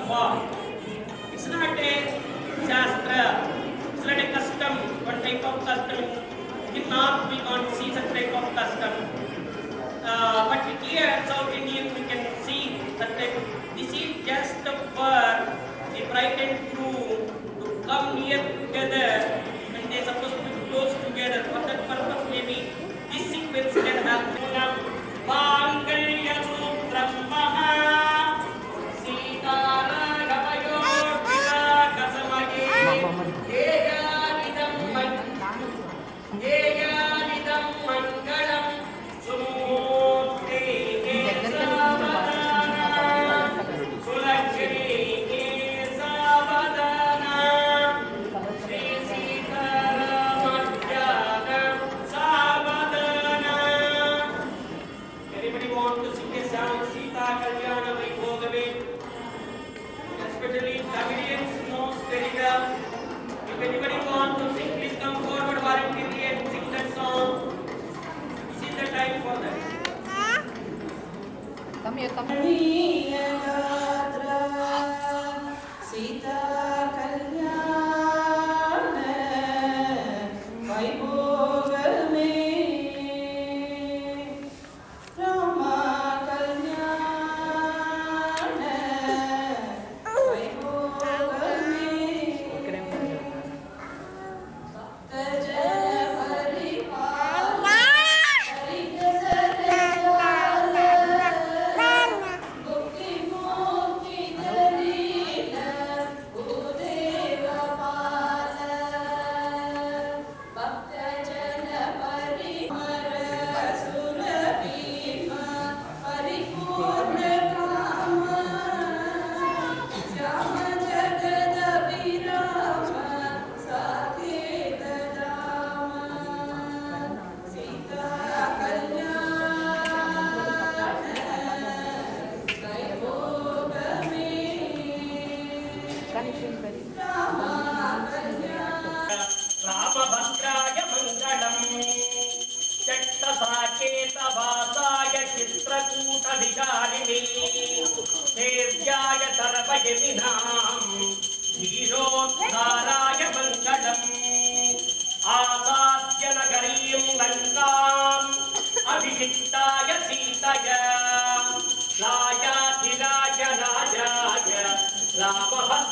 form. It's not a shastra, it's not a custom, one type of custom. In North we can't see such type of custom. But here South Indian we can see that this is just for the bride and groom to come near together when they are supposed to be close together. For that purpose maybe this sequence can happen. Especially comedians knows very well. If anybody wants to sing, please come forward voluntarily and sing that song. This is the time for that. Come here, come here. रामभद्राय मङ्गलम् चट्टसाकेतवासाय चित्रकूटविचारिणे सेव्याय सर्वयमिनाम् वीरोद्धाराय मङ्गलम् आसाद्य नगरीं लङ्काम् अभिषिक्ताय सीतया रायाधिराज राजाय रामभद्राय